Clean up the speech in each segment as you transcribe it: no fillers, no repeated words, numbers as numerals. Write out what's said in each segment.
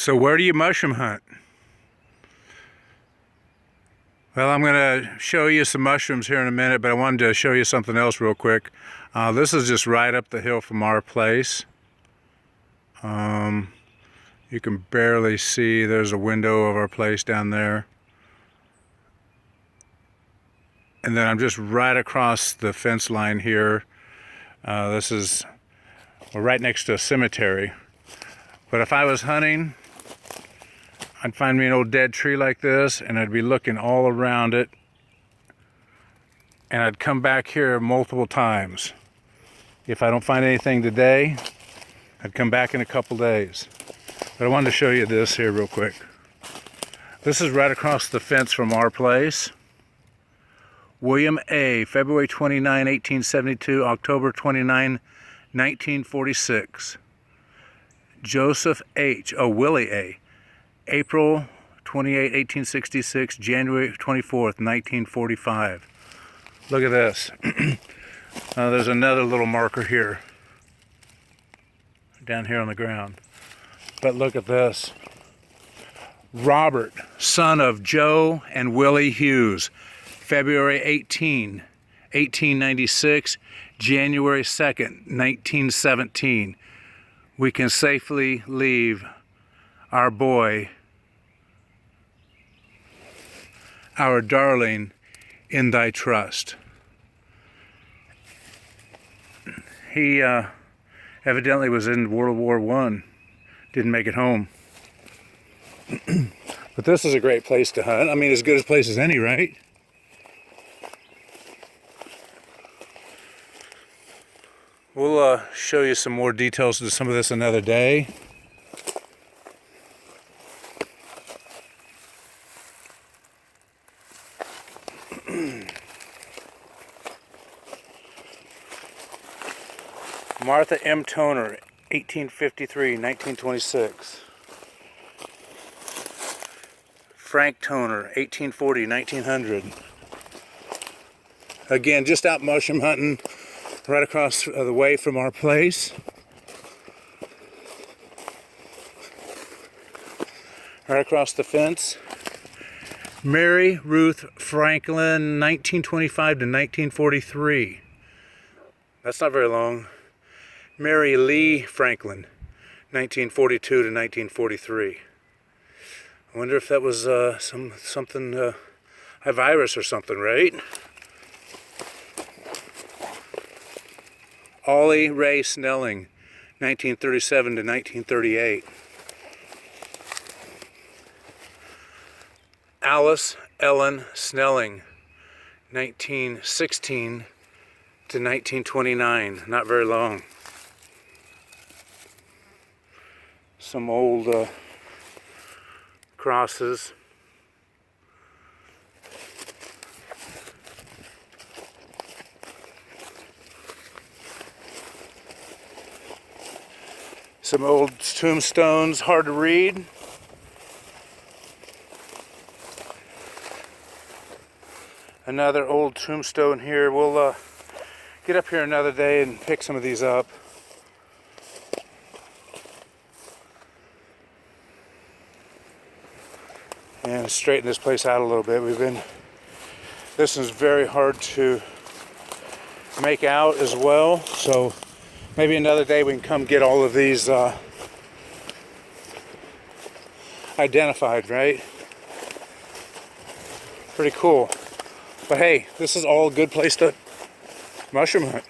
So where do you mushroom hunt? Well, I'm going to show you some mushrooms here in a minute, but I wanted to show you something else real quick. This is just right up the hill from our place. You can barely see, there's a window of our place down there. And then I'm just right across the fence line here. We're right next to a cemetery. But if I was hunting, I'd find me an old dead tree like this, and I'd be looking all around it. And I'd come back here multiple times. If I don't find anything today, I'd come back in a couple days. But I wanted to show you this here real quick. This is right across the fence from our place. William A., February 29, 1872, October 29, 1946. Joseph H., Willie A., April 28, 1866, January 24th, 1945. Look at this. There's another little marker here. Down here on the ground. But look at this. Robert, son of Joe and Willie Hughes, February 18, 1896, January 2nd, 1917. We can safely leave our boy, our darling, in thy trust. He evidently was in World War I. Didn't make it home. But this is a great place to hunt. I mean, as good a place as any, right? We'll show you some more details to some of this another day. Martha M. Toner, 1853-1926. Frank Toner, 1840-1900. Again, just out mushroom hunting right across the way from our place. Right across the fence. Mary Ruth Franklin, 1925 to 1943. That's not very long. Mary Lee Franklin, 1942 to 1943. I wonder if that was something, a virus or something, right? Ollie Ray Snelling, 1937 to 1938. Alice Ellen Snelling, 1916 to 1929. Not very long. Some old crosses. Some old tombstones, hard to read. Another old tombstone here. We'll get up here another day and pick some of these up. And straighten this place out a little bit. This is very hard to make out as well, so maybe another day we can come get all of these identified, right? Pretty cool. But hey, this is all a good place to mushroom hunt.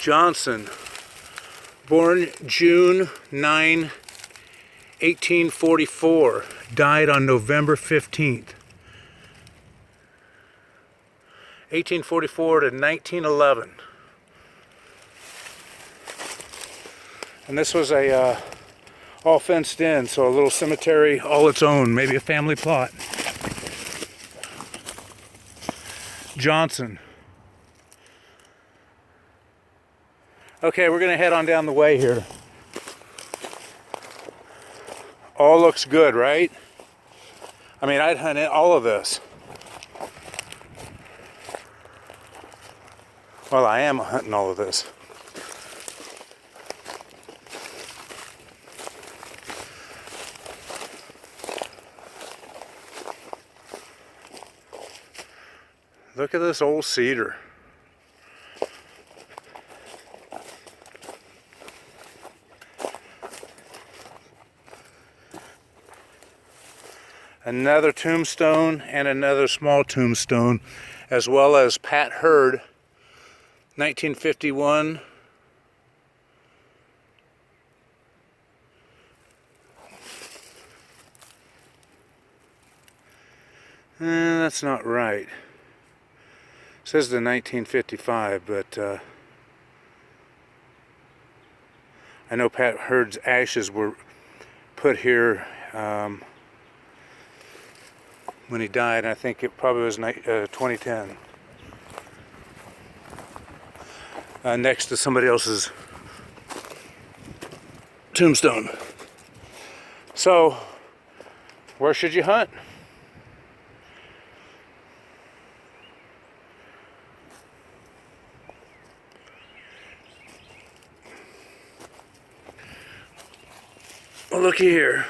Johnson, born June 9, 1844, died on November 15th. 1844 to 1911. And this was a all fenced in, so a little cemetery all its own, maybe a family plot. Johnson. Okay, we're gonna head on down the way here. All looks good, right? I mean, I'd hunt all of this. Well, I am hunting all of this. Look at this old cedar. Another tombstone and another small tombstone, as well as Pat Hurd, 1951. That's not right. It says the 1955, but I know Pat Hurd's ashes were put here when he died. I think it probably was 2010. Next to somebody else's tombstone. So, where should you hunt? Well, looky here.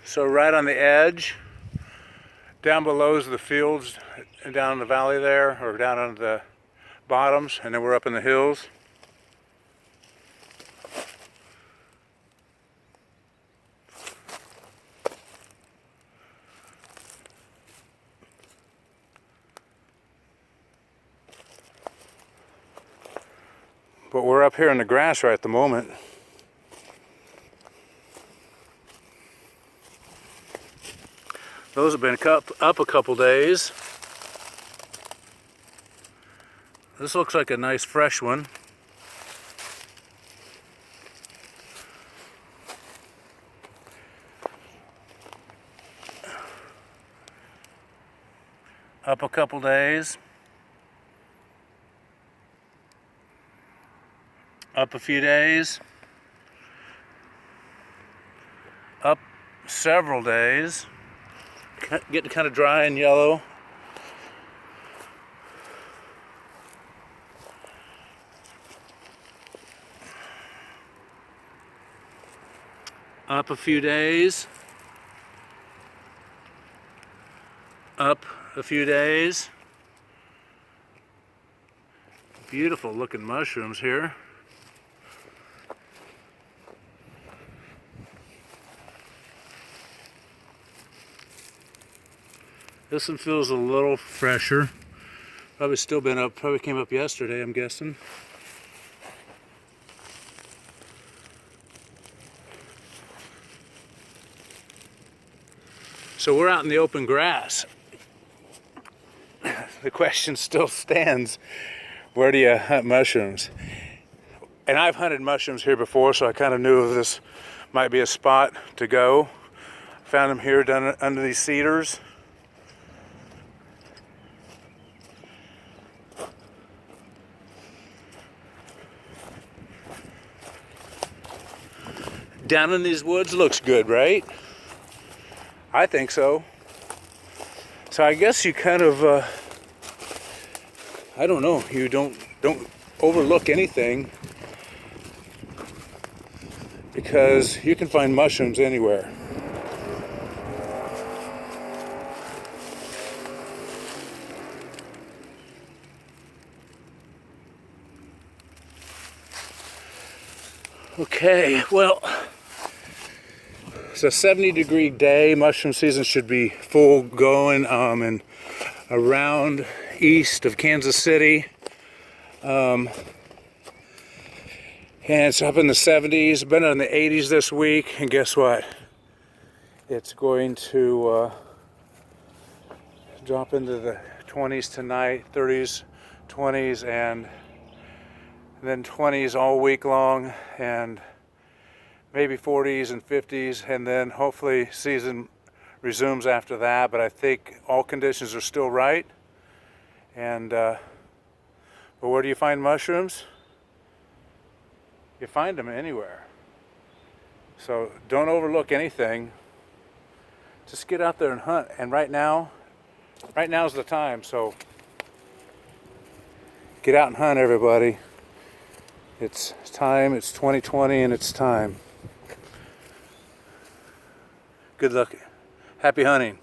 So right on the edge, down below is the fields, down in the valley there, or down on the bottoms, and then we're up in the hills. But we're up here in the grass right at the moment. Those have been up a couple days. This looks like a nice fresh one. Up a couple days. Up a few days. Up several days. Getting kind of dry and yellow. Up a few days. Up a few days. Beautiful looking mushrooms here. This one feels a little fresher. Probably still been up, probably came up yesterday, I'm guessing. So we're out in the open grass. The question still stands, where do you hunt mushrooms? And I've hunted mushrooms here before, so I kind of knew this might be a spot to go. Found them here down under these cedars. Down in these woods looks good, right? I think so. So I guess you kind of, I don't know, you don't overlook anything, because you can find mushrooms anywhere. Okay, well, it's a 70-degree day. Mushroom season should be full going and around east of Kansas City. And it's up in the 70s, been in the 80s this week, and guess what? It's going to drop into the 20s tonight, 30s, 20s, and then 20s all week long, and maybe 40s and 50s, and then hopefully season resumes after that, but I think all conditions are still right. And but where do you find mushrooms? You find them anywhere. So don't overlook anything. Just get out there and hunt. And right now's the time. So get out and hunt, everybody. It's time. It's 2020 and it's time. Good luck. Happy hunting.